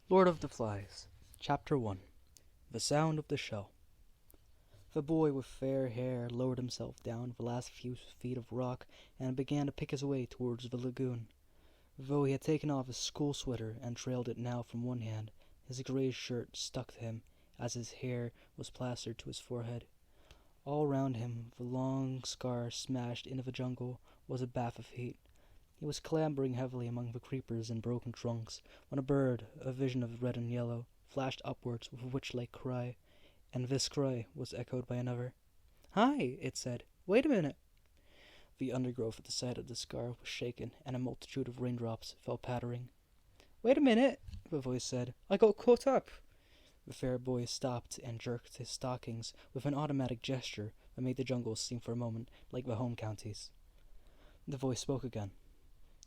Lord of the Flies, Chapter 1. The Sound of the Shell. The boy with fair hair lowered himself down the last few feet of rock and began to pick his way towards the lagoon. Though he had taken off his school sweater and trailed it now from one hand, his grey shirt stuck to him as his hair was plastered to his forehead. All round him, the long scar smashed into the jungle, was a bath of heat. He was clambering heavily among the creepers and broken trunks when a bird, a vision of red and yellow, flashed upwards with a witch-like cry, and this cry was echoed by another. "Hi," it said. "Wait a minute." The undergrowth at the side of the scar was shaken, and a multitude of raindrops fell pattering. "Wait a minute," the voice said. "I got caught up." The fair boy stopped and jerked his stockings with an automatic gesture that made the jungle seem for a moment like the home counties. The voice spoke again.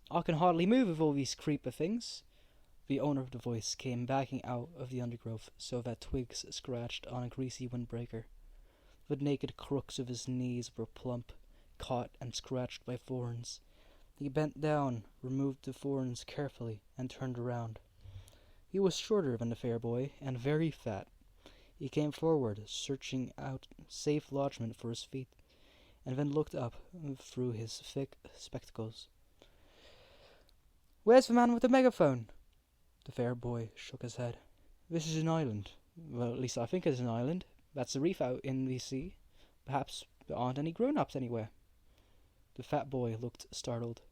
"I can hardly move with all these creeper things." The owner of the voice came backing out of the undergrowth so that twigs scratched on a greasy windbreaker. The naked crooks of his knees were plump, caught and scratched by thorns. He bent down, removed the thorns carefully, and turned around. He was shorter than the fair boy, and very fat. He came forward, searching out safe lodgment for his feet, and then looked up through his thick spectacles. "Where's the man with the megaphone?" The fair boy shook his head. "This is an island. Well, at least I think it's an island. That's a reef out in the sea. Perhaps there aren't any grown-ups anywhere." The fat boy looked startled.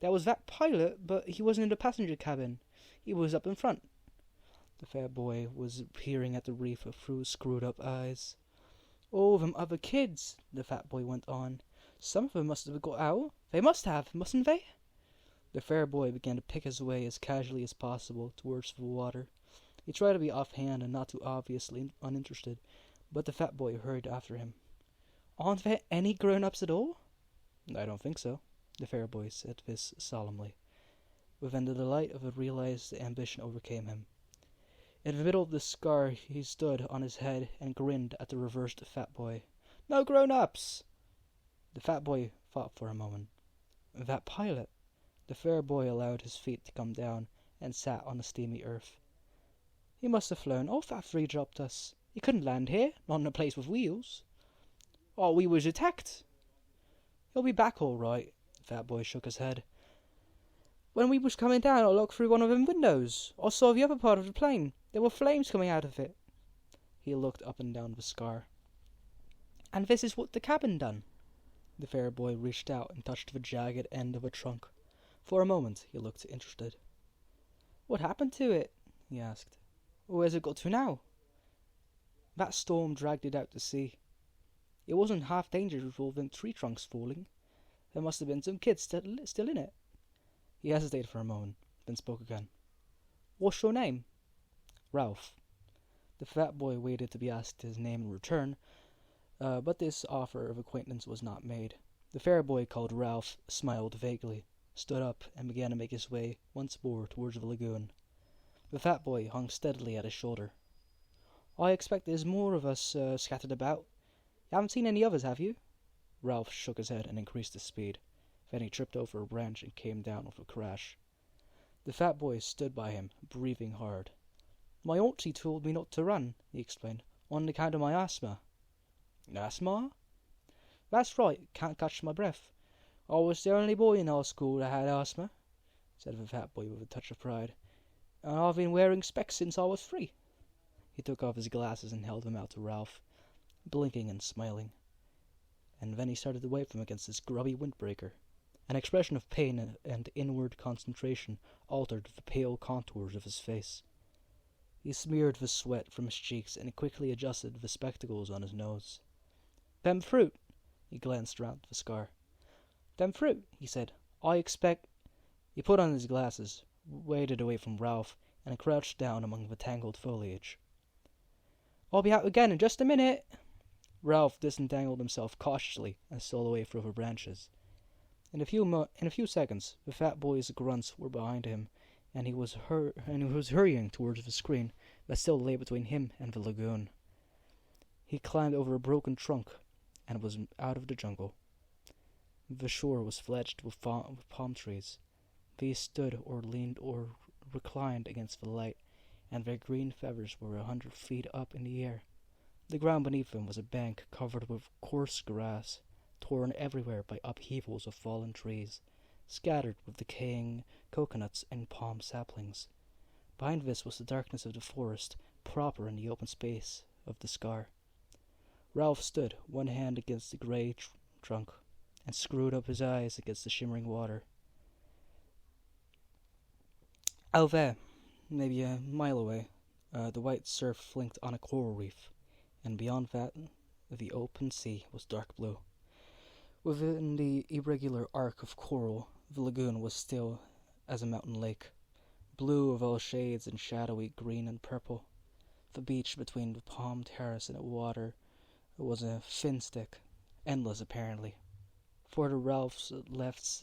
"There was that pilot, but he wasn't in the passenger cabin. He was up in front." The fair boy was peering at the reef through screwed-up eyes. "Oh, them other kids," the fat boy went on. "Some of them must have got out. They must have, mustn't they?" The fair boy began to pick his way as casually as possible towards the water. He tried to be offhand and not too obviously uninterested, but the fat boy hurried after him. "Aren't there any grown-ups at all?" "I don't think so." The fair boy said this solemnly. But then the delight of a realized ambition overcame him. In the middle of the scar he stood on his head and grinned at the reversed fat boy. "No grown-ups!" The fat boy thought for a moment. "That pilot." The fair boy allowed his feet to come down and sat on the steamy earth. "He must have flown off after he dropped us. He couldn't land here, not in a place with wheels." "Oh, we was attacked." "He'll be back all right." The fat boy shook his head. "When we was coming down, I looked through one of them windows. I saw the other part of the plane. There were flames coming out of it." He looked up and down the scar. "And this is what the cabin done." The fair boy reached out and touched the jagged end of a trunk. For a moment he looked interested. "What happened to it?" he asked. "Where's it got to now?" "That storm dragged it out to sea. It wasn't half dangerous with all them tree trunks falling. There must have been some kids still in it." He hesitated for a moment, then spoke again. "What's your name?" "Ralph." The fat boy waited to be asked his name in return, but this offer of acquaintance was not made. The fair boy, called Ralph, smiled vaguely, stood up, and began to make his way once more towards the lagoon. The fat boy hung steadily at his shoulder. "I expect there's more of us scattered about. You haven't seen any others, have you?" Ralph shook his head and increased his speed. Then he tripped over a branch and came down with a crash. The fat boy stood by him, breathing hard. "My auntie told me not to run," he explained, "on account of my asthma." "Asthma?" "That's right, can't catch my breath. I was the only boy in our school that had asthma," said the fat boy with a touch of pride, "and I've been wearing specs since I was 3. He took off his glasses and held them out to Ralph, blinking and smiling. And then he started to wave them against his grubby windbreaker. An expression of pain and inward concentration altered the pale contours of his face. He smeared the sweat from his cheeks and quickly adjusted the spectacles on his nose. "Them fruit." He glanced round the scar. "Them fruit," he said. "I expect—" He put on his glasses, waded away from Ralph, and crouched down among the tangled foliage. "I'll be out again in just a minute." Ralph disentangled himself cautiously and stole away through the branches. In a few seconds, the fat boy's grunts were behind him, and he was hurrying towards the screen that still lay between him and the lagoon. He climbed over a broken trunk and was out of the jungle. The shore was fledged with palm trees. These stood or leaned or reclined against the light, and their green feathers were 100 feet up in the air. The ground beneath them was a bank covered with coarse grass, torn everywhere by upheavals of fallen trees, scattered with decaying coconuts and palm saplings. Behind this was the darkness of the forest, proper in the open space of the scar. Ralph stood, one hand against the grey trunk, and screwed up his eyes against the shimmering water. Out there, maybe a mile away, the white surf flinked on a coral reef, and beyond that, the open sea was dark blue. Within the irregular arc of coral, the lagoon was still as a mountain lake, blue of all shades and shadowy green and purple. The beach between the palm terrace and the water was a thin stick, endless apparently. For to Ralph's left,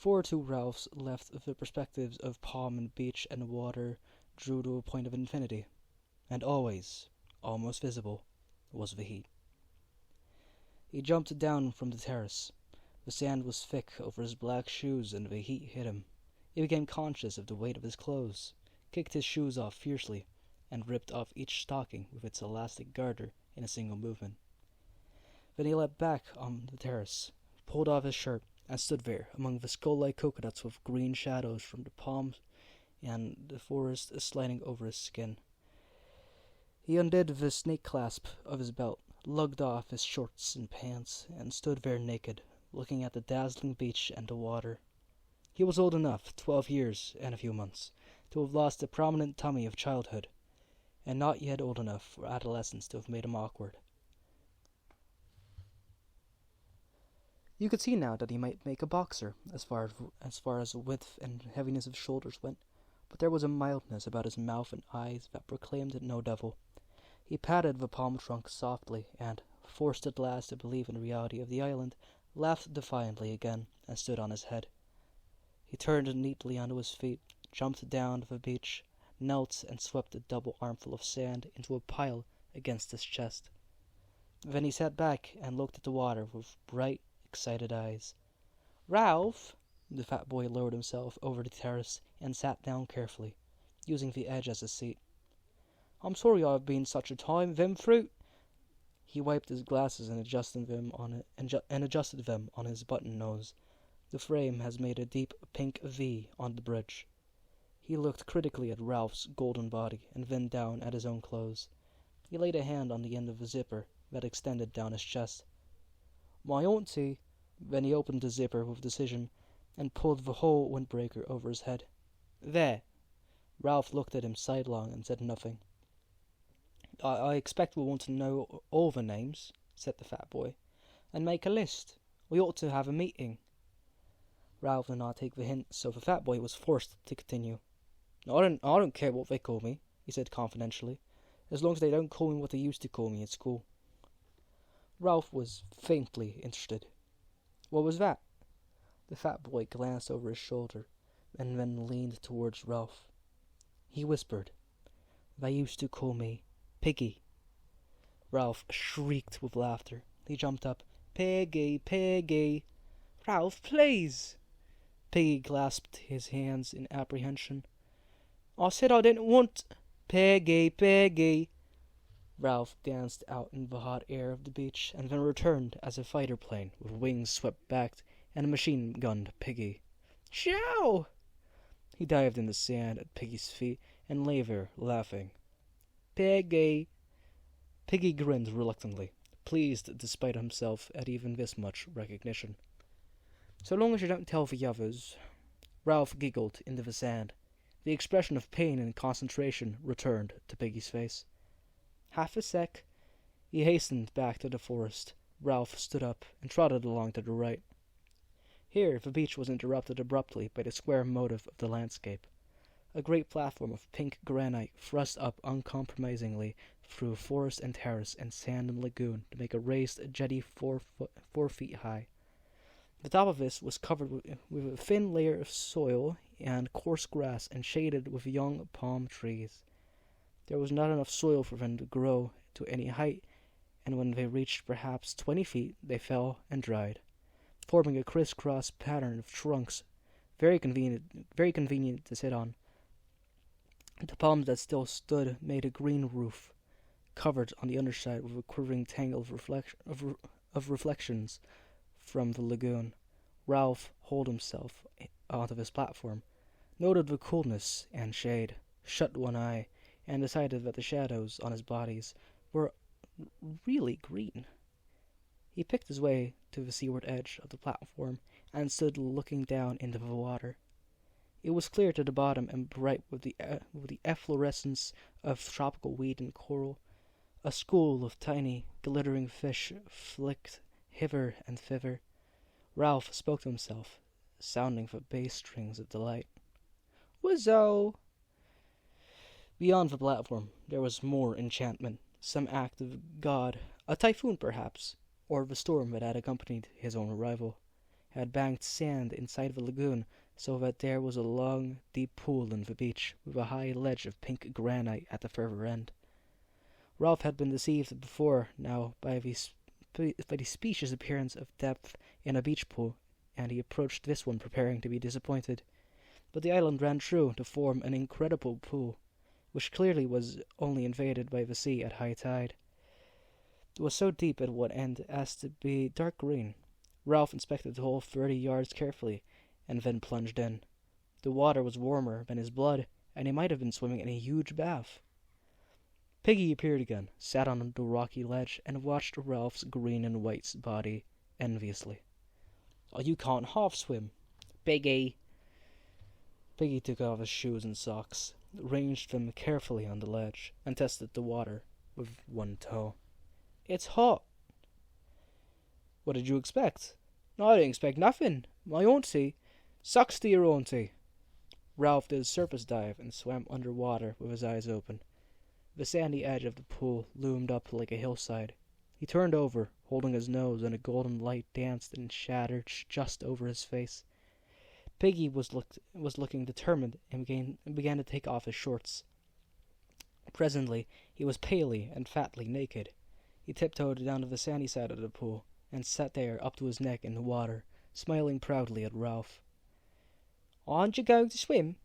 the perspectives of palm and beach and water drew to a point of infinity, and always, almost visible, was the heat. He jumped down from the terrace. The sand was thick over his black shoes, and the heat hit him. He became conscious of the weight of his clothes, kicked his shoes off fiercely, and ripped off each stocking with its elastic garter in a single movement. Then he leapt back on the terrace, pulled off his shirt, and stood there among the skull-like coconuts with green shadows from the palms and the forest sliding over his skin. He undid the snake clasp of his belt, lugged off his shorts and pants, and stood there naked, looking at the dazzling beach and the water. He was old enough, 12 years and a few months, to have lost the prominent tummy of childhood, and not yet old enough for adolescence to have made him awkward. You could see now that he might make a boxer, as far as width and heaviness of shoulders went, but there was a mildness about his mouth and eyes that proclaimed no devil. He patted the palm trunk softly, and, forced at last to believe in the reality of the island, laughed defiantly again, and stood on his head. He turned neatly onto his feet, jumped down to the beach, knelt and swept a double armful of sand into a pile against his chest. Then he sat back and looked at the water with bright, excited eyes. "Ralph!" The fat boy lowered himself over the terrace and sat down carefully, using the edge as a seat. "I'm sorry I've been such a time. Them fruit—" He wiped his glasses and adjusted them on his button nose. The frame has made a deep pink V on the bridge. He looked critically at Ralph's golden body and then down at his own clothes. He laid a hand on the end of the zipper that extended down his chest. "My auntie—" Then he opened the zipper with decision and pulled the whole windbreaker over his head. "There!" Ralph looked at him sidelong and said nothing. I expect we'll want to know all the names," said the fat boy, "and make a list. We ought to have a meeting." Ralph did not take the hint, so the fat boy was forced to continue. I don't care what they call me," he said confidentially, "as long as they don't call me what they used to call me at school." Ralph was faintly interested. "What was that?" The fat boy glanced over his shoulder and then leaned towards Ralph. He whispered, "They used to call me Piggy." Ralph shrieked with laughter. He jumped up. "Piggy, Piggy!" "Ralph, please!" Piggy clasped his hands in apprehension. "I said I didn't want—" "Piggy, Piggy!" Ralph danced out in the hot air of the beach, and then returned as a fighter plane with wings swept back and a machine-gunned Piggy. "Shoo!" He dived in the sand at Piggy's feet and lay there, laughing. "Piggy!" Piggy grinned reluctantly, pleased despite himself at even this much recognition. "So long as you don't tell the others." Ralph giggled into the sand. The expression of pain and concentration returned to Piggy's face. "Half a sec." He hastened back to the forest. Ralph stood up and trotted along to the right. Here the beach was interrupted abruptly by the square motif of the landscape. A great platform of pink granite thrust up uncompromisingly through forest and terrace and sand and lagoon to make a raised jetty 4 feet high. The top of this was covered with a thin layer of soil and coarse grass and shaded with young palm trees. There was not enough soil for them to grow to any height, and when they reached perhaps 20 feet, they fell and dried, forming a crisscross pattern of trunks, very convenient to sit on. The palms that still stood made a green roof, covered on the underside with a quivering tangle of reflections from the lagoon. Ralph hauled himself onto his platform, noted the coolness and shade, shut one eye, and decided that the shadows on his bodies were really green. He picked his way to the seaward edge of the platform and stood looking down into the water. It was clear to the bottom and bright with the efflorescence of tropical weed and coral. A school of tiny, glittering fish flicked hither and thither. Ralph spoke to himself, sounding the bass strings of delight. Wizzo! Beyond the platform there was more enchantment, some act of God, a typhoon perhaps, or the storm that had accompanied his own arrival, had banked sand inside the lagoon so that there was a long, deep pool in the beach, with a high ledge of pink granite at the further end. Ralph had been deceived before now by the specious appearance of depth in a beach pool, and he approached this one preparing to be disappointed. But the island ran true to form an incredible pool, which clearly was only invaded by the sea at high tide. It was so deep at one end as to be dark green. Ralph inspected the whole 30 yards carefully, and then plunged in. The water was warmer than his blood, and he might have been swimming in a huge bath. Piggy appeared again, sat on the rocky ledge, and watched Ralph's green and white body enviously. "Oh, you can't half swim, Piggy." Piggy took off his shoes and socks, ranged them carefully on the ledge, and tested the water with one toe. "It's hot." "What did you expect?" "I didn't expect nothing. My auntie. Sucks to your auntie." Ralph did a surface dive and swam under water with his eyes open. The sandy edge of the pool loomed up like a hillside. He turned over, holding his nose, and a golden light danced and shattered just over his face. Piggy was looking determined and began to take off his shorts. Presently he was palely and fatly naked. He tiptoed down to the sandy side of the pool, and sat there up to his neck in the water, smiling proudly at Ralph. "Aren't you going to swim?"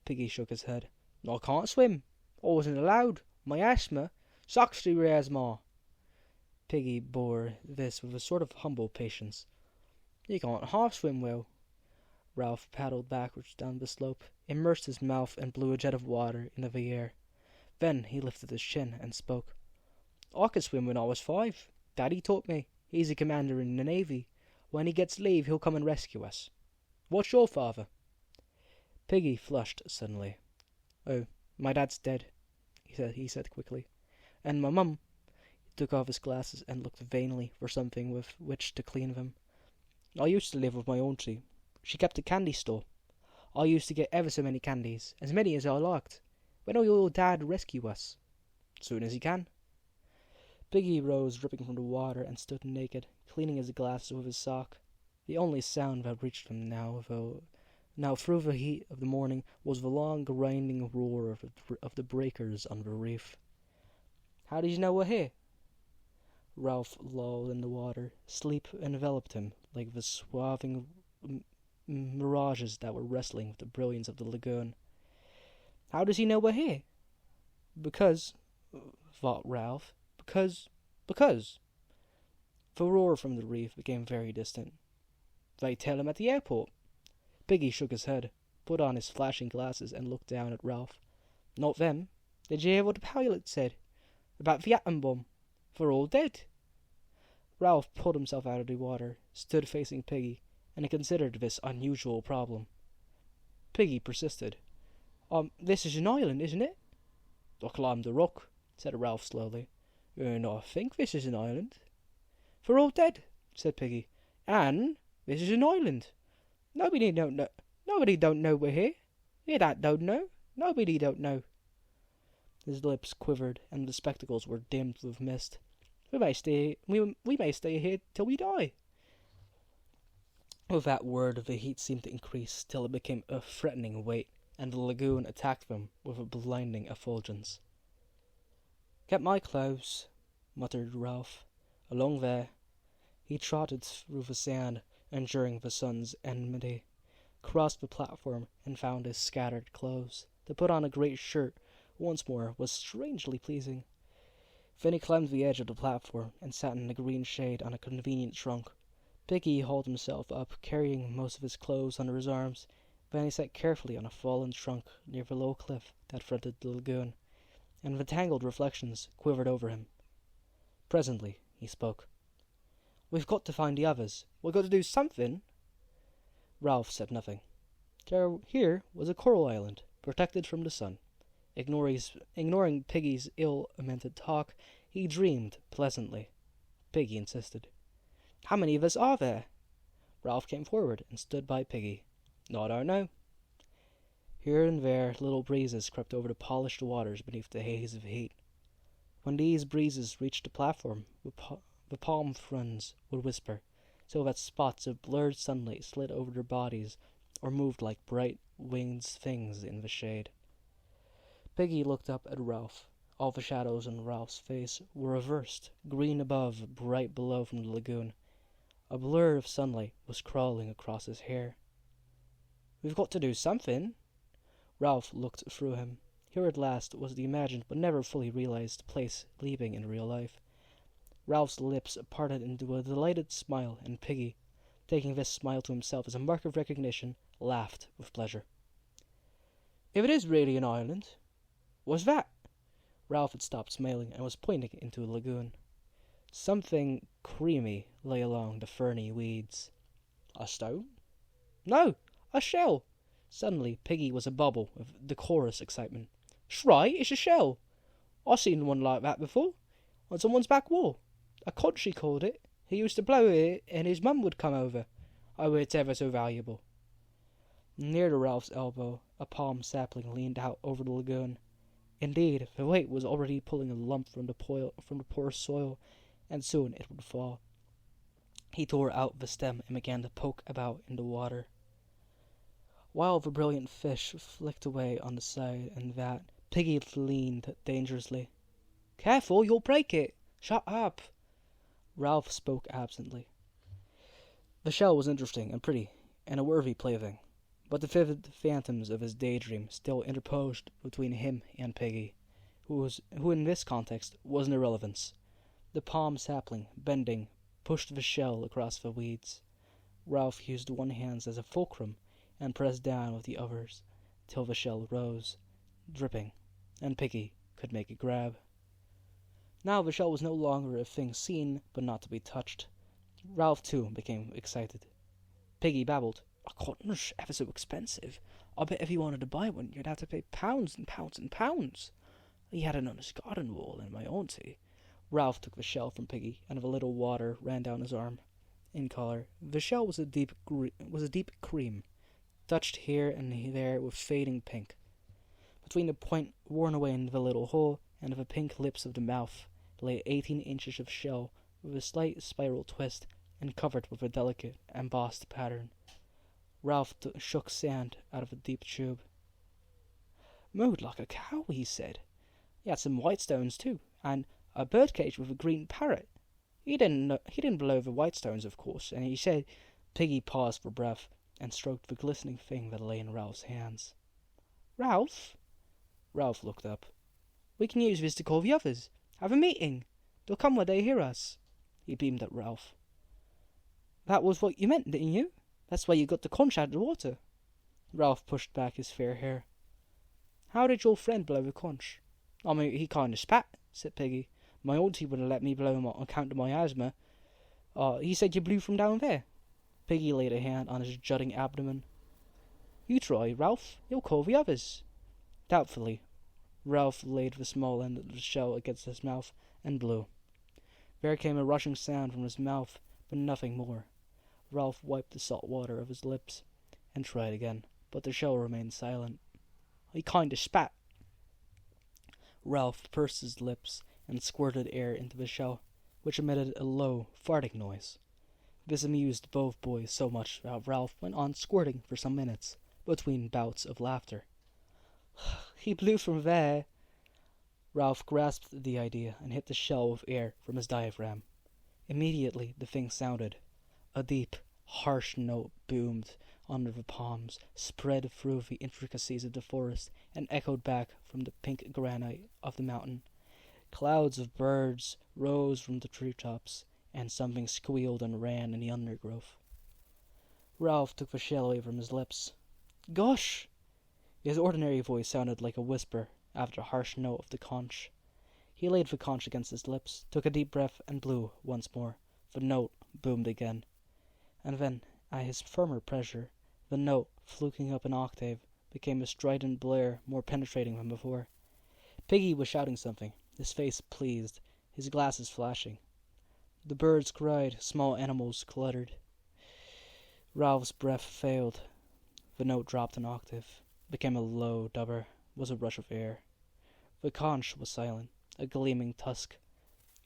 Piggy shook his head. "I can't swim. I wasn't allowed. My asthma. Sucks to your asthma." Piggy bore this with a sort of humble patience. "You can't half swim well." Ralph paddled backwards down the slope, immersed his mouth, and blew a jet of water into the air. Then he lifted his chin and spoke. "I could swim when I was 5. Daddy taught me. He's a commander in the Navy. When he gets leave, he'll come and rescue us. What's your father?" Piggy flushed suddenly. "Oh, my dad's dead," he said quickly. "And my mum." He took off his glasses and looked vainly for something with which to clean them. "I used to live with my auntie. She kept a candy store. I used to get ever so many candies, as many as I liked. When will your dad rescue us?" "Soon as he can." Piggy rose dripping from the water and stood naked, cleaning his glasses with his sock. The only sound that reached him now through the heat of the morning was the long grinding roar of the breakers on the reef. "How did you know we're here?" Ralph lolled in the water. Sleep enveloped him like the swathing mirages that were wrestling with the brilliance of the lagoon. "How does he know we're here?" "Because," thought Ralph, because. The roar from the reef became very distant. "They tell him at the airport." Piggy shook his head, put on his flashing glasses, and looked down at Ralph. "Not them. Did you hear what the pilot said? About the atom bomb. They're all dead." Ralph pulled himself out of the water, stood facing Piggy, and considered this unusual problem. Piggy persisted. This is an island, isn't it?" "I climbed the rock," said Ralph slowly, "and I think this is an island." "They're all dead," said Piggy, "and this is an island. Nobody don't know we're here. Your dad don't know. Nobody don't know." His lips quivered, and the spectacles were dimmed with mist. We may stay here till we die." With that word the heat seemed to increase till it became a threatening weight, and the lagoon attacked them with a blinding effulgence. "Get my clothes," muttered Ralph. "Along there." He trotted through the sand, enduring the sun's enmity, crossed the platform, and found his scattered clothes. To put on a great shirt once more was strangely pleasing. Then he climbed the edge of the platform and sat in the green shade on a convenient trunk. Piggy hauled himself up, carrying most of his clothes under his arms. Then he sat carefully on a fallen trunk near the low cliff that fronted the lagoon, and the tangled reflections quivered over him. Presently he spoke. "We've got to find the others. We've got to do something." Ralph said nothing. Here was a coral island, protected from the sun. Ignoring Piggy's ill-meant talk, he dreamed pleasantly. Piggy insisted. "How many of us are there?" Ralph came forward and stood by Piggy. "I don't know." Here and there little breezes crept over the polished waters beneath the haze of heat. When these breezes reached the platform, the palm fronds would whisper, so that spots of blurred sunlight slid over their bodies or moved like bright winged things in the shade. Piggy looked up at Ralph. All the shadows on Ralph's face were reversed, green above, bright below from the lagoon. A blur of sunlight was crawling across his hair. "We've got to do something." Ralph looked through him. Here at last was the imagined but never fully realized place leaving in real life. Ralph's lips parted into a delighted smile, and Piggy, taking this smile to himself as a mark of recognition, laughed with pleasure. "If it is really an island, what's that?" Ralph had stopped smiling and was pointing into the lagoon. Something creamy lay along the ferny weeds. "A stone?" "No, a shell." Suddenly Piggy was abubble with decorous excitement. "Right, it's a shell. I've seen one like that before, on someone's back wall. A conch, he called it. He used to blow it, and his mum would come over. Oh, it's ever so valuable." Near to Ralph's elbow, a palm sapling leaned out over the lagoon. Indeed, the weight was already pulling a lump from the poor soil, and soon it would fall. He tore out the stem and began to poke about in the water, while the brilliant fish flicked away on the side and that. Piggy leaned dangerously. "Careful, you'll break it. Shut up." Ralph spoke absently. The shell was interesting and pretty, and a worthy plaything, but the vivid phantoms of his daydream still interposed between him and Piggy, who in this context was an irrelevance. The palm sapling, bending, pushed the shell across the weeds. Ralph used one hand as a fulcrum and pressed down with the others till the shell rose, dripping, and Piggy could make a grab. Now the shell was no longer a thing seen but not to be touched. Ralph, too, became excited. Piggy babbled. "A conch, ever so expensive. I bet if you wanted to buy one, you'd have to pay pounds and pounds and pounds. He had it on his garden wall, and my auntie." Ralph took the shell from Piggy, and a little water ran down his arm. In color, the shell was a deep cream, touched here and there with fading pink. Between the point worn away in the little hole and the pink lips of the mouth lay 18 inches of shell with a slight spiral twist and covered with a delicate embossed pattern. Ralph shook sand out of a deep tube. "Mowed like a cow," he said. "He had some white stones too, and a birdcage with a green parrot. He didn't blow the white stones, of course, and he said—" Piggy paused for breath and stroked the glistening thing that lay in Ralph's hands. "Ralph?" Ralph looked up. "We can use this to call the others. Have a meeting. They'll come when they hear us." He beamed at Ralph. "That was what you meant, didn't you? That's why you got the conch out of the water." Ralph pushed back his fair hair. "How did your friend blow the conch?" "I mean, he kind of spat," said Piggy. "My auntie wouldn't let me blow him on account of my asthma. He said you blew from down there." Piggy laid a hand on his jutting abdomen. "You try, Ralph. You'll call the others." Doubtfully, Ralph laid the small end of the shell against his mouth and blew. There came a rushing sound from his mouth, but nothing more. Ralph wiped the salt water of his lips and tried again, but the shell remained silent. "He kind of spat." Ralph pursed his lips and squirted air into the shell, which emitted a low, farting noise. This amused both boys so much that Ralph went on squirting for some minutes, between bouts of laughter. "He blew from there." Ralph grasped the idea and hit the shell with air from his diaphragm. Immediately the thing sounded, a deep, harsh note boomed under the palms, spread through the intricacies of the forest, and echoed back from the pink granite of the mountain. Clouds of birds rose from the treetops, and something squealed and ran in the undergrowth. Ralph took the shell away from his lips. "Gosh!" His ordinary voice sounded like a whisper after the harsh note of the conch. He laid the conch against his lips, took a deep breath, and blew once more. The note boomed again. And then, at his firmer pressure, the note, fluking up an octave, became a strident blare more penetrating than before. Piggy was shouting something, his face pleased, his glasses flashing. The birds cried, small animals cluttered. Ralph's breath failed. The note dropped an octave, became a low dubber, was a rush of air. The conch was silent, a gleaming tusk.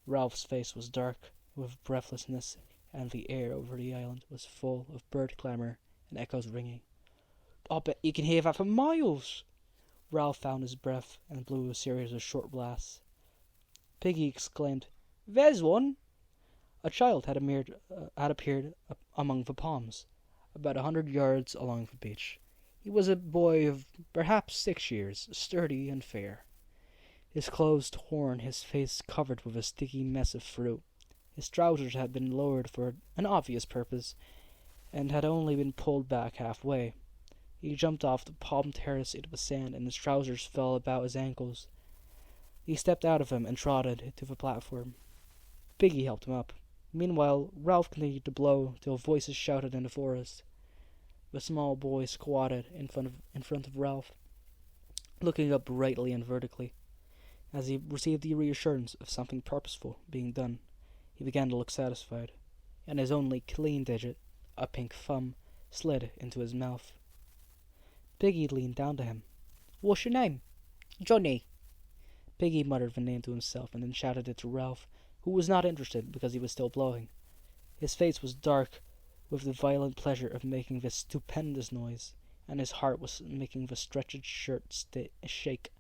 Ralph's face was dark with breathlessness, and the air over the island was full of bird clamour and echoes ringing. "I'll bet you can hear that for miles!" Ralph found his breath and blew a series of short blasts. Piggy exclaimed, "There's one!" A child had appeared among the palms, about 100 yards along the beach. He was a boy of perhaps 6 years, sturdy and fair. His clothes torn, his face covered with a sticky mess of fruit. His trousers had been lowered for an obvious purpose, and had only been pulled back halfway. He jumped off the palm terrace into the sand, and his trousers fell about his ankles. He stepped out of them and trotted to the platform. Piggy helped him up. Meanwhile, Ralph continued to blow till voices shouted in the forest. The small boy squatted in front of Ralph, looking up brightly and vertically. As he received the reassurance of something purposeful being done, he began to look satisfied, and his only clean digit, a pink thumb, slid into his mouth. Piggy leaned down to him. "What's your name?" "Johnny." Piggy muttered the name to himself and then shouted it to Ralph, who was not interested because he was still blowing. His face was dark with the violent pleasure of making this stupendous noise, and his heart was making the stretched shirt shake.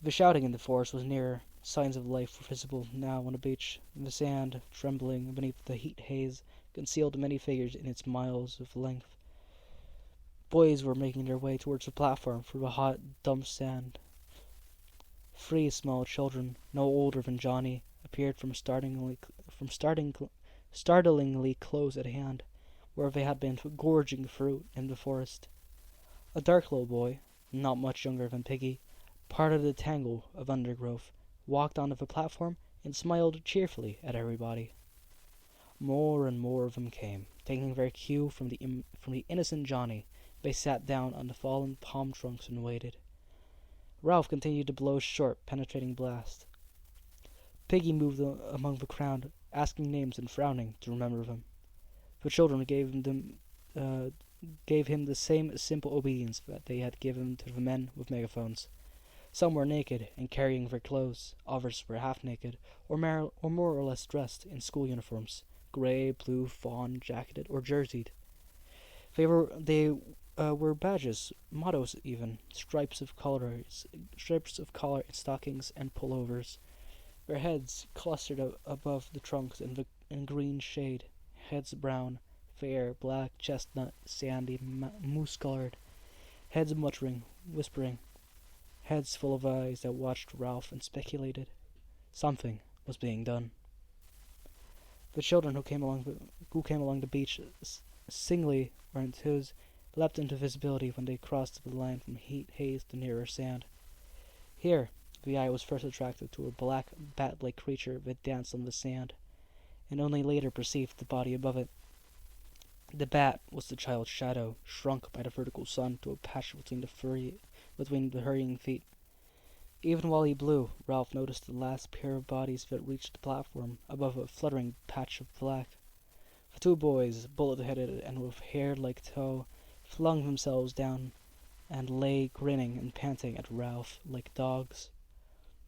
The shouting in the forest was nearer. Signs of life were visible now on the beach. The sand, trembling beneath the heat haze, concealed many figures in its miles of length. Boys were making their way towards the platform through the hot, dump sand. 3 small children, no older than Johnny, appeared from startlingly close at hand, where they had been gorging fruit in the forest. A dark little boy, not much younger than Piggy, parted the tangle of undergrowth, walked onto the platform, and smiled cheerfully at everybody. More and more of them came, taking their cue from the innocent Johnny. They sat down on the fallen palm trunks and waited. Ralph continued to blow short, penetrating blasts. Piggy moved among the crowd, asking names and frowning to remember them. The children gave him the same simple obedience that they had given to the men with megaphones. Some were naked and carrying their clothes, others were half naked, or more or less dressed in school uniforms, grey, blue, fawn, jacketed, or jerseyed. They were badges, mottos even, stripes of collar in stockings and pullovers. Their heads clustered above the trunks in green shade, heads brown, fair, black, chestnut, sandy, moose-colored, heads muttering, whispering, heads full of eyes that watched Ralph and speculated. Something was being done. The children who came along the beach singly or in twos leapt into visibility when they crossed the line from heat haze to nearer sand. Here, the eye was first attracted to a black, bat-like creature that danced on the sand, and only later perceived the body above it. The bat was the child's shadow, shrunk by the vertical sun to a patch between the hurrying feet. Even while he blew, Ralph noticed the last pair of bodies that reached the platform above a fluttering patch of black. The 2 boys, bullet-headed and with hair like tow, flung themselves down and lay grinning and panting at Ralph like dogs.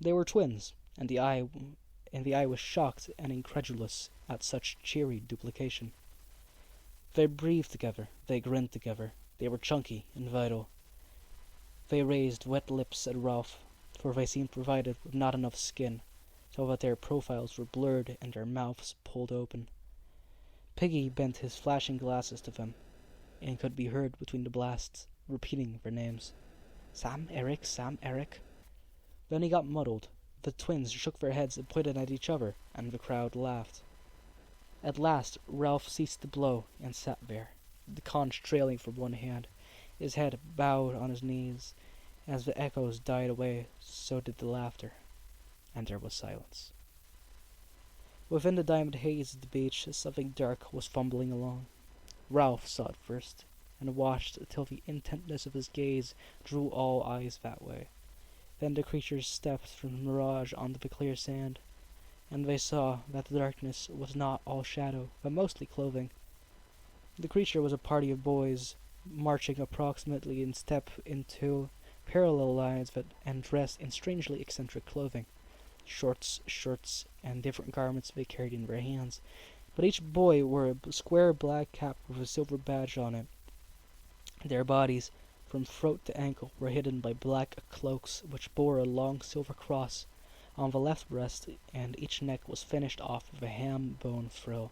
They were twins, and the eye was shocked and incredulous at such cheery duplication. They breathed together, they grinned together, they were chunky and vital. They raised wet lips at Ralph, for they seemed provided with not enough skin, so that their profiles were blurred and their mouths pulled open. Piggy bent his flashing glasses to them, and could be heard between the blasts, repeating their names. Sam, Eric, Sam, Eric. Then he got muddled. The twins shook their heads and pointed at each other, and the crowd laughed. At last Ralph ceased to blow and sat there, the conch trailing from one hand, his head bowed on his knees. As the echoes died away, so did the laughter, and there was silence. Within the diamond haze of the beach, something dark was fumbling along. Ralph saw it first, and watched till the intentness of his gaze drew all eyes that way. Then the creatures stepped from the mirage onto the clear sand, and they saw that the darkness was not all shadow, but mostly clothing. The creature was a party of boys, marching approximately in step into parallel lines and dressed in strangely eccentric clothing. Shorts, shirts, and different garments they carried in their hands, but each boy wore a square black cap with a silver badge on it. Their bodies, from throat to ankle, were hidden by black cloaks which bore a long silver cross on the left breast, and each neck was finished off with a ham bone frill.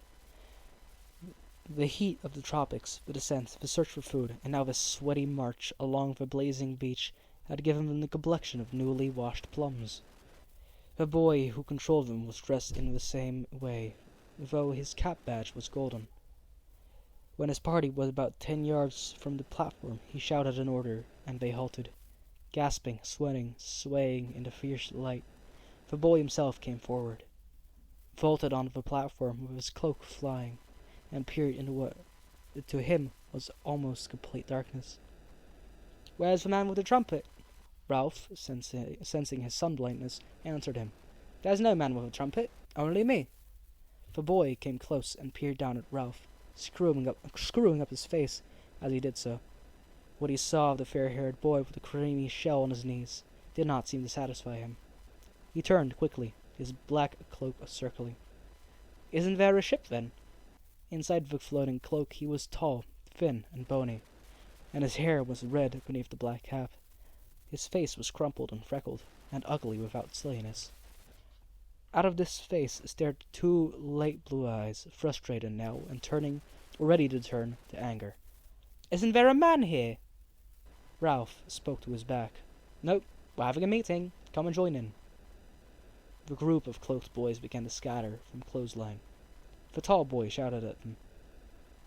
The heat of the tropics, the descent, the search for food, and now the sweaty march along the blazing beach had given them the complexion of newly washed plums. The boy who controlled them was dressed in the same way, though his cap badge was golden. When his party was about 10 yards from the platform, he shouted an order, and they halted, gasping, sweating, swaying in the fierce light. The boy himself came forward, vaulted onto the platform with his cloak flying, and peered into what, to him, was almost complete darkness. "Where's the man with the trumpet?" Ralph, sensing his sun-blindness, answered him. "There's no man with a trumpet, only me." The boy came close and peered down at Ralph, screwing up his face as he did so. What he saw of the fair-haired boy with the creamy shell on his knees did not seem to satisfy him. He turned quickly, his black cloak circling. "Isn't there a ship, then?" Inside the floating cloak he was tall, thin, and bony, and his hair was red beneath the black cap. His face was crumpled and freckled, and ugly without silliness. Out of this face stared 2 light blue eyes, frustrated now, and ready to turn to anger. "Isn't there a man here?" Ralph spoke to his back. "Nope, we're having a meeting. Come and join in." The group of cloaked boys began to scatter from clothesline. The tall boy shouted at them.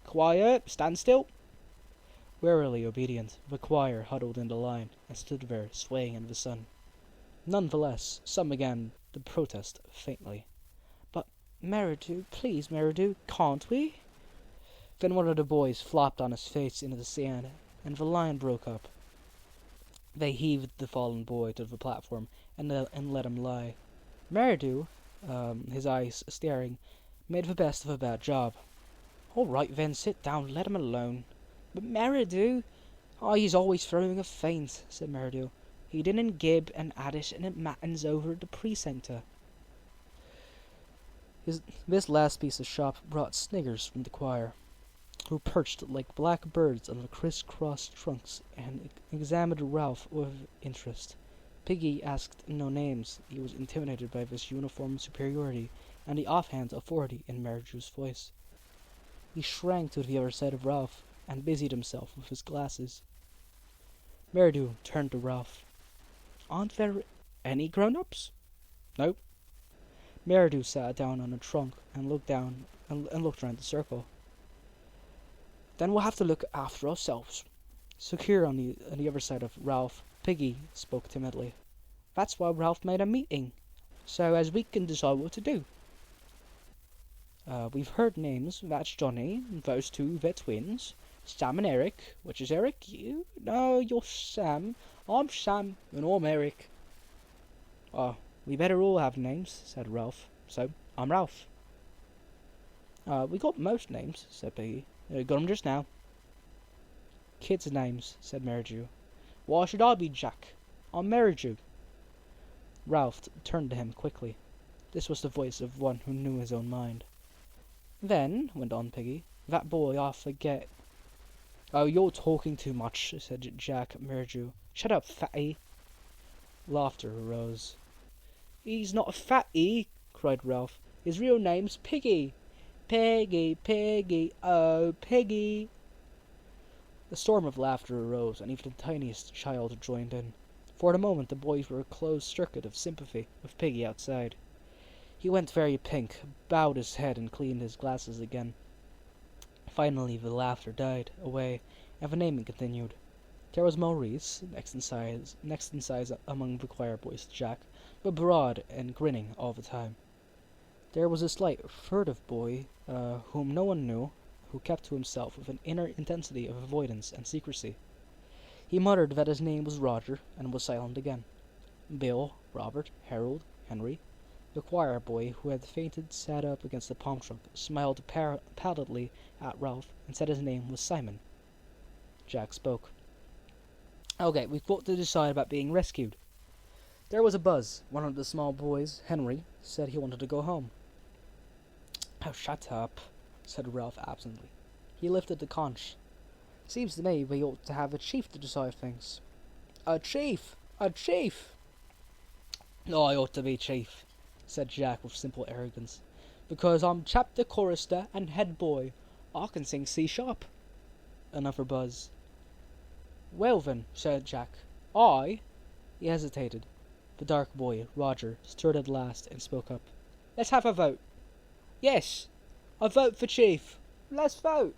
"Quiet! Stand still!" Warily obedient, the choir huddled into line and stood there, swaying in the sun. Nonetheless, some began to protest faintly. "But, Meridew, please, Meridew, can't we?" Then one of the boys flopped on his face into the sand, and the line broke up. They heaved the fallen boy to the platform and let him lie. Meridew, his eyes staring, made the best of a bad job. "All right then, sit down, let him alone." "But Meridew—" "Oh, he's always throwing a feint," said Meridew. "He didn't gib and Addis, and it mattins over the precentor." This last piece of shop brought sniggers from the choir, who perched like black birds on the criss-cross trunks and examined Ralph with interest. Piggy asked no names. He was intimidated by this uniform superiority and the offhand authority in Meridew's voice. He shrank to the other side of Ralph and busied himself with his glasses. Meridew turned to Ralph. "Aren't there any grown-ups?" "Nope." Meridew sat down on a trunk and looked around the circle. "Then we'll have to look after ourselves." Secure on the other side of Ralph, Piggy spoke timidly. "That's why Ralph made a meeting, so as we can decide what to do. We've heard names. That's Johnny. Those 2, they're twins. Sam and Eric. Which is Eric? You? No, you're Sam. I'm Sam, and I'm Eric." "Oh, we better all have names," said Ralph. "So, I'm Ralph." "We got most names," said Piggy. "Got 'em just now." "Kids' names," said Meridew. "Why should I be Jack? I'm Meridew." Ralph turned to him quickly. This was the voice of one who knew his own mind. "Then," went on Piggy, "that boy, I forget—" "Oh, you're talking too much," said Jack Meridew. "Shut up, fatty." Laughter arose. "He's not a fatty," cried Ralph. "His real name's Piggy. Peggy, Peggy, oh, Peggy. A storm of laughter arose, and even the tiniest child joined in. For the moment the boys were a closed circuit of sympathy with Piggy outside. He went very pink, bowed his head, and cleaned his glasses again. Finally the laughter died away, and the naming continued. There was Maurice, next in size among the choir boys to Jack, but broad and grinning all the time. There was a slight, furtive boy, whom no one knew, who kept to himself with an inner intensity of avoidance and secrecy. He muttered that his name was Roger, and was silent again. Bill, Robert, Harold, Henry, the choir boy who had fainted, sat up against the palm trunk, smiled pallidly at Ralph, and said his name was Simon. Jack spoke. Okay, we've got to decide about being rescued. There was a buzz. One of the small boys, Henry, said he wanted to go home. Oh, shut up, said Ralph absently. He lifted the conch. Seems to me we ought to have a chief to decide things. A chief! A chief! Oh, I ought to be chief, said Jack with simple arrogance, because I'm chapter chorister and head boy. I can sing C-sharp. Another buzz. Well then, said Jack, I... He hesitated. The dark boy, Roger, stirred at last and spoke up. Let's have a vote. Yes, I vote for chief. Let's vote.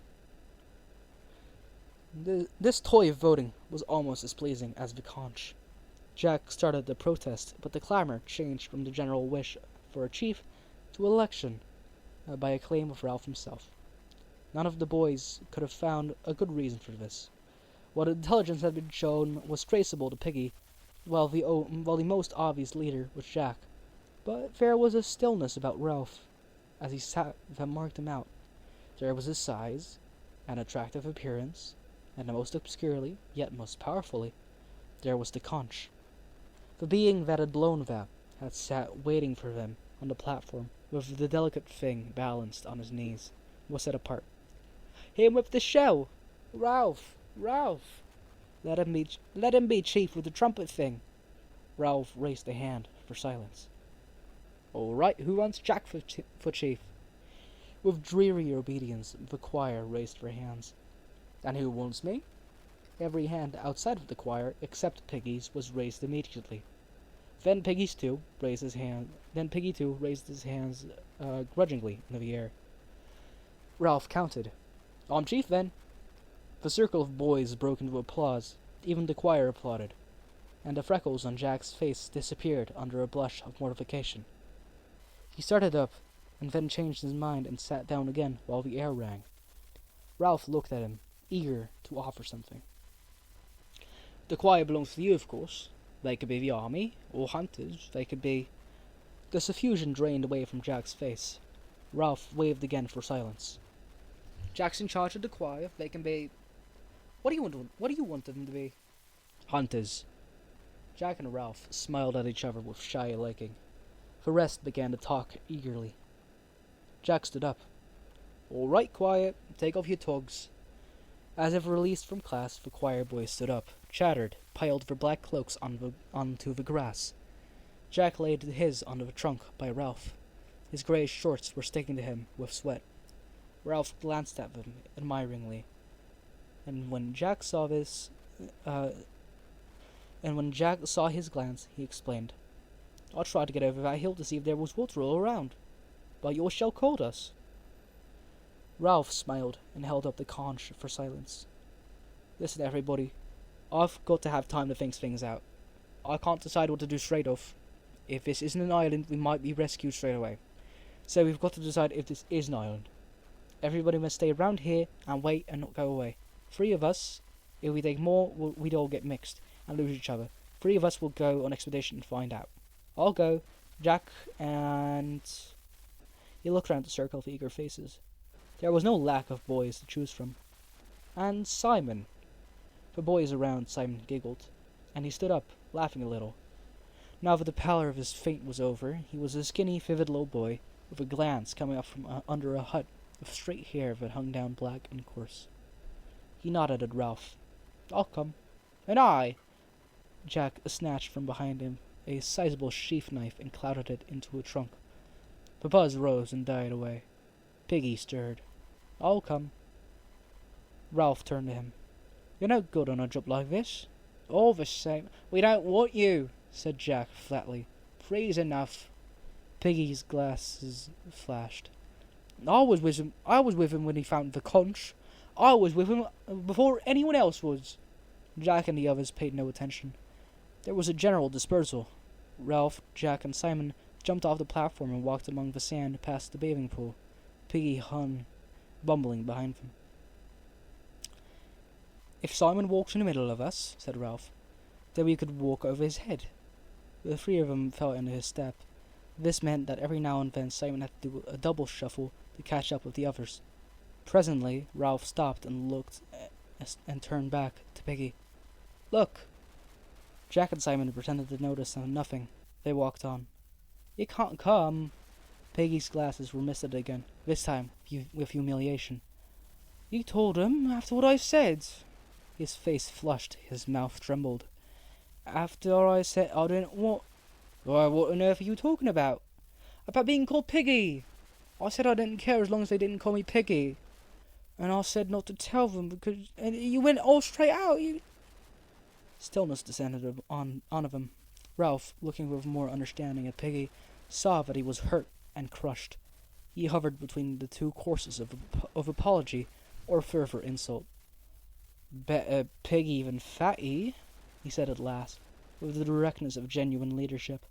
This toy of voting was almost as pleasing as the conch. Jack started the protest, but the clamour changed from the general wish for a chief to election by a claim of Ralph himself. None of the boys could have found a good reason for this. What intelligence had been shown was traceable to Piggy, while the most obvious leader was Jack. But there was a stillness about Ralph, as he sat that marked him out. There was his size, and attractive appearance, and most obscurely, yet most powerfully, there was the conch. The being that had blown that had sat waiting for them on the platform, with the delicate thing balanced on his knees, was set apart. Him with the shell! Ralph! Ralph! Let him be chief with the trumpet thing. Ralph raised a hand for silence. All right, who wants Jack for chief? With dreary obedience, the choir raised their hands. And who wants me? Every hand outside of the choir, except Piggy's, was raised immediately. Then Piggy too raised his hands grudgingly into the air. Ralph counted. I'm chief then. The circle of boys broke into applause. Even the choir applauded, and the freckles on Jack's face disappeared under a blush of mortification. He started up, and then changed his mind and sat down again while the air rang. Ralph looked at him, eager to offer something. The choir belongs to you, of course. They could be the army, or hunters. They could be... The suffusion drained away from Jack's face. Ralph waved again for silence. Jack's in charge of the choir. They can be... What do you want them to be? Hunters. Jack and Ralph smiled at each other with shy liking. The rest began to talk eagerly. Jack stood up. All right, choir, take off your togs. As if released from class, the choir boys stood up, chattered, piled their black cloaks onto the grass. Jack laid his on the trunk by Ralph. His grey shorts were sticking to him with sweat. Ralph glanced at them admiringly, and when Jack saw his glance, he explained, I tried to get over that hill to see if there was water all around, but your shell called us. Ralph smiled and held up the conch for silence. Listen, everybody, I've got to have time to think things out. I can't decide what to do straight off. If this isn't an island, we might be rescued straight away. So we've got to decide if this is an island. Everybody must stay around here and wait and not go away. 3 of us, if we take more, we'd all get mixed and lose each other. 3 of us will go on expedition and find out. I'll go, Jack, and... He looked round the circle of eager faces. There was no lack of boys to choose from. And Simon. The boys around Simon giggled, and he stood up, laughing a little. Now that the pallor of his faint was over, he was a skinny, vivid little boy, with a glance coming up from under a hut of straight hair that hung down black and coarse. He nodded at Ralph. I'll come. And I! Jack snatched from behind him a sizable sheath knife and clouted it into a trunk. The buzz rose and died away. Piggy stirred. "I'll come." Ralph turned to him. "You're no good on a job like this." "All the same, we don't want you," said Jack flatly. "Three's enough." Piggy's glasses flashed. I was with him when he found the conch. I was with him before anyone else was." Jack and the others paid no attention. There was a general dispersal. Ralph, Jack, and Simon jumped off the platform and walked among the sand past the bathing pool. Piggy hung, bumbling behind them. "If Simon walks in the middle of us," said Ralph, "then we could walk over his head." The three of them fell into his step. This meant that every now and then Simon had to do a double shuffle to catch up with the others. Presently, Ralph stopped and looked and turned back to Piggy. "Look!" Jack and Simon pretended to notice nothing. They walked on. "You can't come." Piggy's glasses were misted again, this time with humiliation. "You told him after what I said." His face flushed, his mouth trembled. "After I said I didn't want..." "Why, what on earth are you talking about?" "About being called Piggy. I said I didn't care as long as they didn't call me Piggy. And I said not to tell them because... And you went all straight out, you..." Stillness descended on them. Ralph, looking with more understanding at Piggy, saw that he was hurt and crushed. He hovered between the two courses of apology or further insult. "Better Piggy than Fatty," he said at last, with the directness of genuine leadership.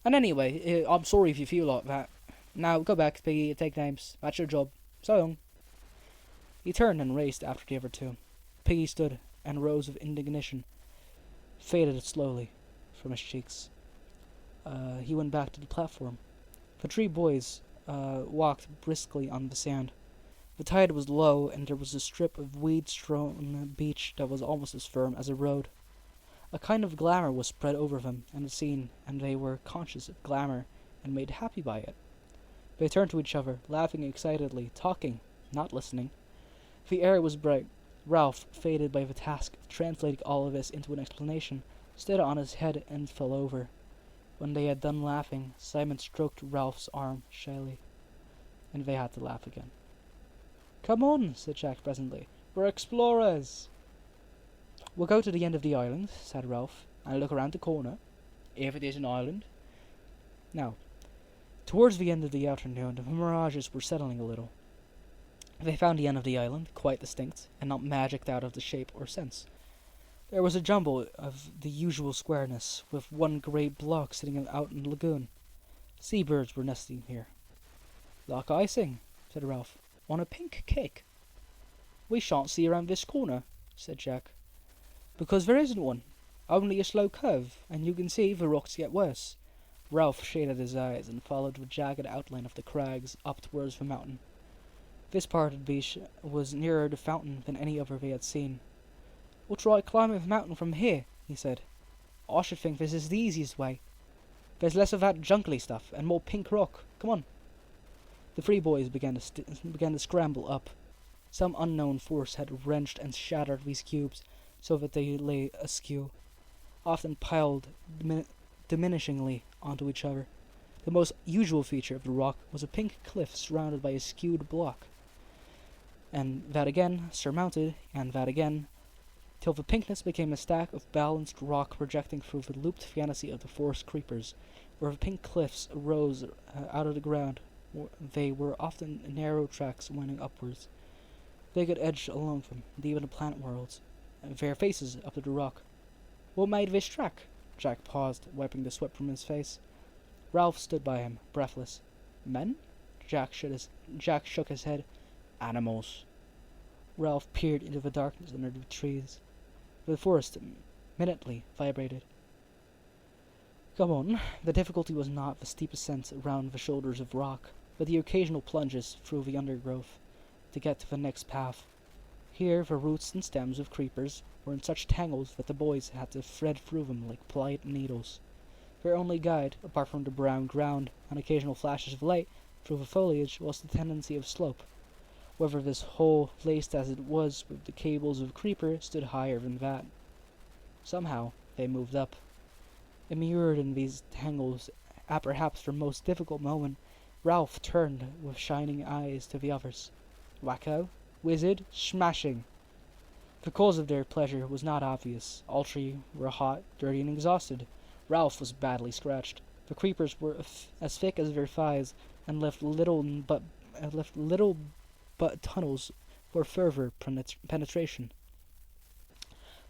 "And anyway, I'm sorry if you feel like that. Now go back, Piggy, and take names. That's your job. So long." He turned and raced after the other two. Piggy stood, and rows of indignation faded slowly from his cheeks. He went back to the platform. The three boys walked briskly on the sand. The tide was low, and there was a strip of weed-strewn beach that was almost as firm as a road. A kind of glamour was spread over them and the scene, and they were conscious of glamour and made happy by it. They turned to each other, laughing excitedly, talking, not listening. The air was bright. Ralph, fated by the task of translating all of this into an explanation, stood on his head and fell over. When they had done laughing, Simon stroked Ralph's arm shyly, and they had to laugh again. "Come on," said Jack presently. "We're explorers." "We'll go to the end of the island," said Ralph, "and look around the corner, if it is an island." Now, towards the end of the afternoon, the mirages were settling a little. They found the end of the island quite distinct, and not magicked out of the shape or sense. There was a jumble of the usual squareness, with one great block sitting out in the lagoon. Seabirds were nesting here. "Like icing," said Ralph, "on a pink cake." "We shan't see around this corner," said Jack. "Because there isn't one. Only a slow curve, and you can see the rocks get worse." Ralph shaded his eyes and followed the jagged outline of the crags up towards the mountain. This part of the beach was nearer the fountain than any other they had seen. "We'll try climbing the mountain from here," he said. "I should think this is the easiest way. There's less of that jungly stuff, and more pink rock. Come on." The three boys began to scramble up. Some unknown force had wrenched and shattered these cubes, so that they lay askew, often piled diminishingly onto each other. The most usual feature of the rock was a pink cliff surrounded by a skewed block, and that again surmounted, and that again, till the pinkness became a stack of balanced rock projecting through the looped fantasy of the forest creepers, where the pink cliffs arose out of the ground. They were often narrow tracks winding upwards. They could edge along them, and even the plant worlds, their faces up to the rock. "What made this track?" Jack paused, wiping the sweat from his face. Ralph stood by him, breathless. "Men?" Jack shook his head. "Animals." Ralph peered into the darkness under the trees. The forest minutely vibrated. "Come on." The difficulty was not the steep ascent around the shoulders of rock, but the occasional plunges through the undergrowth to get to the next path. Here the roots and stems of creepers were in such tangles that the boys had to thread through them like pliant needles. Their only guide, apart from the brown ground and occasional flashes of light through the foliage, was the tendency of slope. Whether this hole, laced as it was with the cables of creeper, stood higher than that. Somehow they moved up. Immured in these tangles, at perhaps their most difficult moment, Ralph turned with shining eyes to the others. Wacko, wizard, smashing. The cause of their pleasure was not obvious. All three were hot, dirty, and exhausted. Ralph was badly scratched. The creepers were as thick as their thighs, and left little but tunnels for further penetration.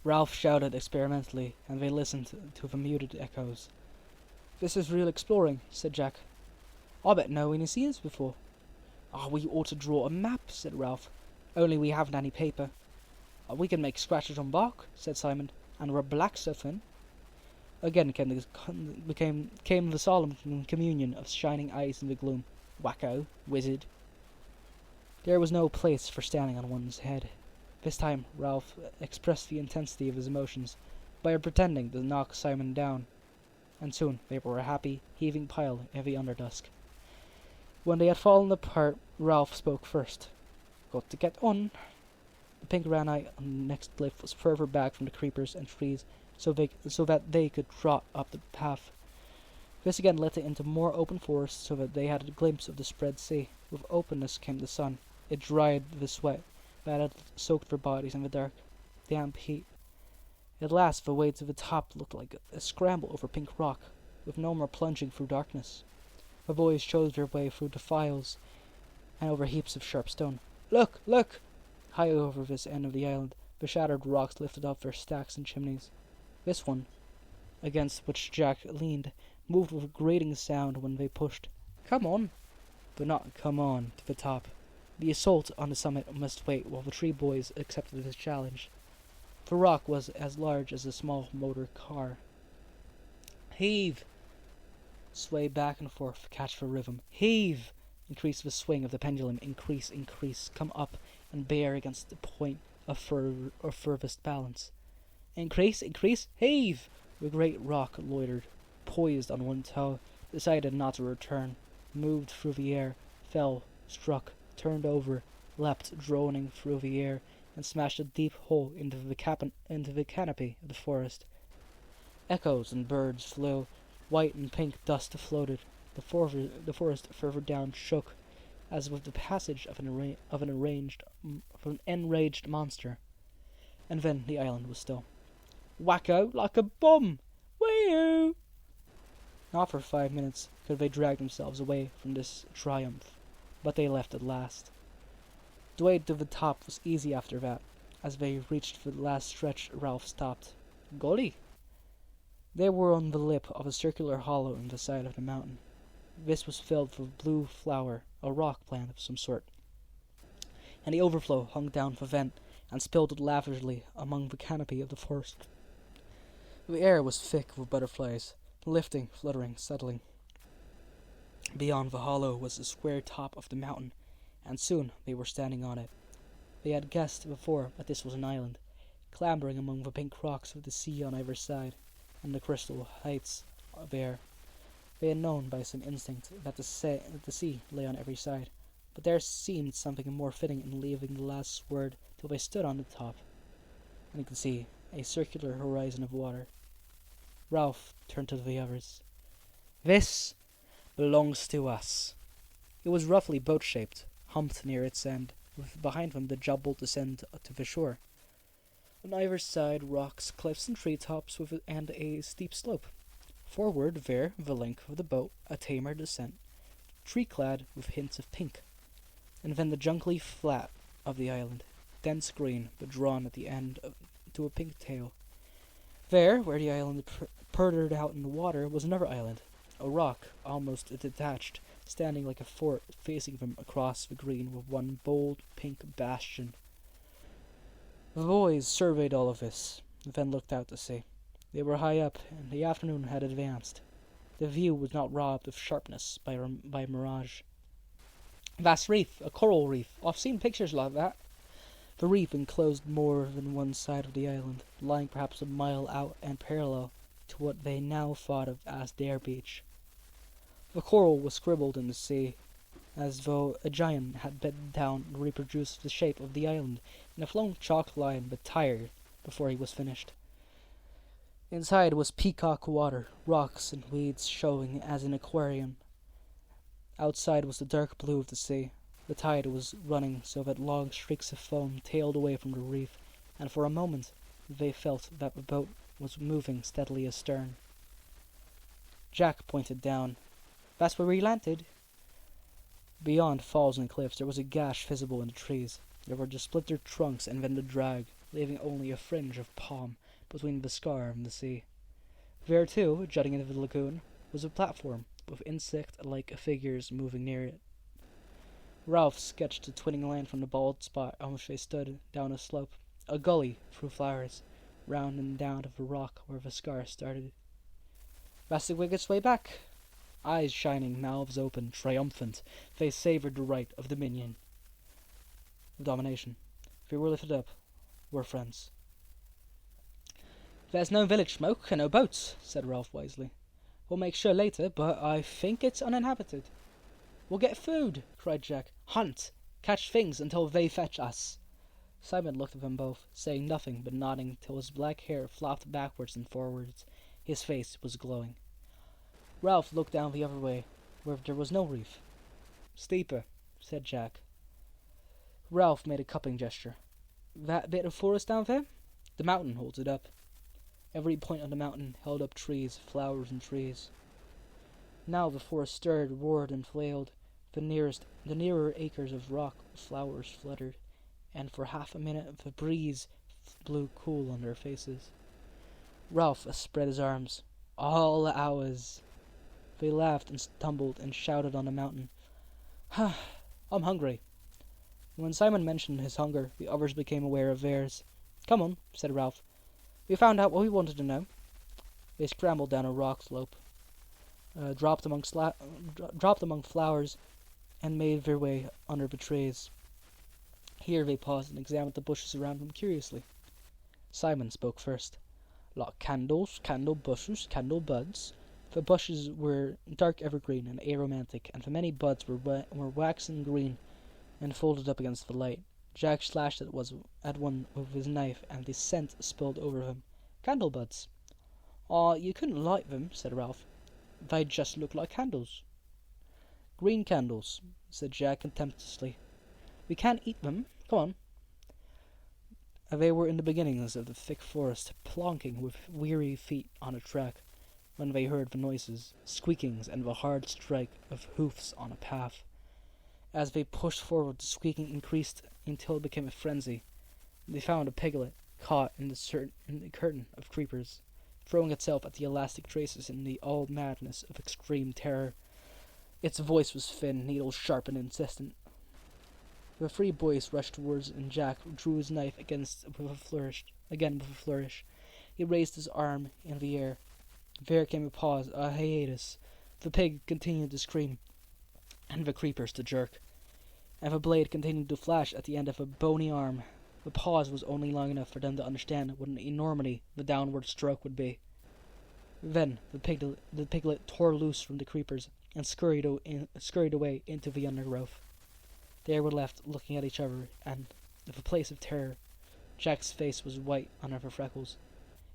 Ralph shouted experimentally, and they listened to the muted echoes. "This is real exploring," said Jack. "I bet no one has seen this before." "Oh, we ought to draw a map," said Ralph. "Only we haven't any paper." "We can make scratches on bark," said Simon, "and rub black stuff in." Again came the solemn communion of shining eyes in the gloom. Wacko, wizard. There was no place for standing on one's head. This time Ralph expressed the intensity of his emotions by pretending to knock Simon down, and soon they were a happy, heaving pile in the underdusk. When they had fallen apart, Ralph spoke first. "Got to get on." The pink granite on the next cliff was further back from the creepers and trees, so that they could trot up the path. This again led into more open forest, so that they had a glimpse of the spread sea. With openness came the sun. It dried the sweat that had soaked their bodies in the dark, damp heat. At last the way to the top looked like a scramble over pink rock, with no more plunging through darkness. The boys chose their way through defiles and over heaps of sharp stone. "Look! Look!" High over this end of the island, the shattered rocks lifted up their stacks and chimneys. This one, against which Jack leaned, moved with a grating sound when they pushed. "Come on!" But not "come on" to the top. The assault on the summit must wait while the three boys accepted his challenge. The rock was as large as a small motor car. "Heave!" Sway back and forth, catch the rhythm. "Heave!" Increase the swing of the pendulum. Increase, increase. Come up and bear against the point of furthest balance. Increase, increase. Heave! The great rock loitered, poised on one toe, decided not to return, moved through the air, fell, struck, turned over, leapt, droning through the air, and smashed a deep hole into the canopy of the forest. Echoes and birds flew. White and pink dust floated. The forest further down shook, as with the passage of an enraged monster. And then the island was still. "Wacko, like a bomb! Wee-oo!" Not for 5 minutes could they drag themselves away from this triumph, but they left at last. The way to the top was easy after that. As they reached the last stretch, Ralph stopped. "Golly!" They were on the lip of a circular hollow in the side of the mountain. This was filled with blue flower, a rock plant of some sort, and the overflow hung down the vent and spilled lavishly among the canopy of the forest. The air was thick with butterflies, lifting, fluttering, settling. Beyond the hollow was the square top of the mountain, and soon they were standing on it. They had guessed before that this was an island, clambering among the pink rocks of the sea on either side, and the crystal heights of air. They had known by some instinct that the sea lay on every side, but there seemed something more fitting in leaving the last word till they stood on the top, and you could see a circular horizon of water. Ralph turned to the others. "This belongs to us." It was roughly boat-shaped, humped near its end, with behind them the jumbled descent to the shore. On either side rocks, cliffs, and treetops, and a steep slope. Forward there, the length of the boat, a tamer descent, tree-clad with hints of pink. And then the jungly flat of the island, dense green, but drawn at the end to a pink tail. There, where the island purred out in the water, was another island, a rock, almost detached, standing like a fort, facing them across the green with one bold pink bastion. The boys surveyed all of this, then looked out to sea. They were high up, and the afternoon had advanced. The view was not robbed of sharpness by mirage. "Vast reef, a coral reef. I've seen pictures like that." The reef enclosed more than one side of the island, lying perhaps a mile out and parallel to what they now thought of as their beach. The coral was scribbled in the sea, as though a giant had bent down and reproduced the shape of the island in a flowing chalk line, but tired before he was finished. Inside was peacock water, rocks and weeds showing as an aquarium, Outside was the dark blue of the sea. The tide was running so that long streaks of foam tailed away from the reef, and for a moment they felt that the boat was moving steadily astern. Jack pointed down. "That's where we landed." Beyond falls and cliffs there was a gash visible in the trees. There were the splintered trunks and then the drag, leaving only a fringe of palm between the scar and the sea. There too, jutting into the lagoon, was a platform, with insect-like figures moving near it. Ralph sketched a twinning line from the bald spot on which they stood down a slope, a gully through flowers, round and down to the rock where the scar started. "That's the quickest way back." Eyes shining, mouths open, triumphant, they savoured the right of dominion. Of domination. They were lifted up. We're friends. "There's no village smoke and no boats," said Ralph wisely. "We'll make sure later, but I think it's uninhabited." "We'll get food," cried Jack. "Hunt. Catch things until they fetch us." Simon looked at them both, saying nothing but nodding till his black hair flopped backwards and forwards. His face was glowing. Ralph looked down the other way, where there was no reef. "Steeper," said Jack. Ralph made a cupping gesture. "That bit of forest down there? The mountain holds it up." Every point of the mountain held up trees, flowers and trees. Now the forest stirred, roared, and flailed. The nearer acres of rock flowers fluttered, and for half a minute the breeze blew cool on their faces. Ralph spread his arms. "All ours." They laughed and stumbled and shouted on the mountain. "I'm hungry." When Simon mentioned his hunger, the others became aware of theirs. "Come on," said Ralph. "We found out what we wanted to know." They scrambled down a rock slope, dropped among flowers, and made their way under the trees. Here they paused and examined the bushes around them curiously. Simon spoke first. "Like candles, candle bushes, candle buds." The bushes were dark evergreen and aromantic, and the many buds were waxen green and folded up against the light. Jack slashed at one with his knife, and the scent spilled over him. "Candle buds." You couldn't light them," said Ralph. "They just look like candles." "Green candles," said Jack contemptuously. "We can't eat them. Come on." They were in the beginnings of the thick forest, plonking with weary feet on a track, when they heard the noises, squeakings, and the hard strike of hoofs on a path. As they pushed forward, the squeaking increased until it became a frenzy. They found a piglet caught in the curtain of creepers, throwing itself at the elastic traces in the all madness of extreme terror. Its voice was thin, needle sharp, and insistent. The three boys rushed towards, and Jack drew his knife with a flourish. He raised his arm in the air. There came a pause, a hiatus. The pig continued to scream, and the creepers to jerk, and the blade continued to flash at the end of a bony arm. The pause was only long enough for them to understand what an enormity the downward stroke would be. Then the piglet tore loose from the creepers and scurried away into the undergrowth. They were left looking at each other, and with a place of terror. Jack's face was white under the freckles.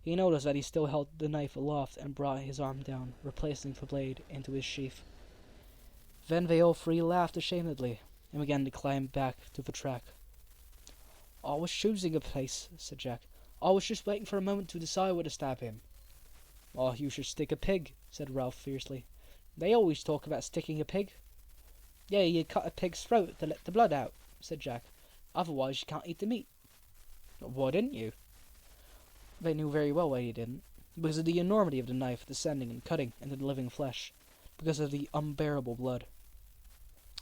He noticed that he still held the knife aloft and brought his arm down, replacing the blade into his sheath. Then they all three laughed ashamedly and began to climb back to the track. "I was choosing a place," said Jack. "I was just waiting for a moment to decide where to stab him." "Oh, you should stick a pig," said Ralph fiercely. "They always talk about sticking a pig." "Yeah, you cut a pig's throat to let the blood out," said Jack. "Otherwise you can't eat the meat." "Why didn't you?" They knew very well why he didn't. Because of the enormity of the knife descending and cutting into the living flesh. Because of the unbearable blood.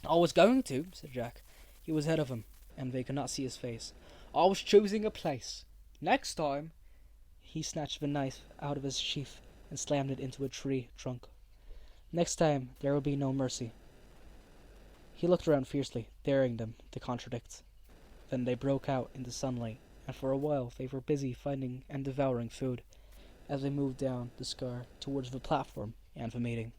"I was going to," said Jack. He was ahead of them, and they could not see his face. "I was choosing a place. Next time—" He snatched the knife out of his sheath and slammed it into a tree trunk. "Next time there will be no mercy." He looked around fiercely, daring them to contradict. Then they broke out into sunlight, and for a while they were busy finding and devouring food, as they moved down the scar towards the platform and the meeting.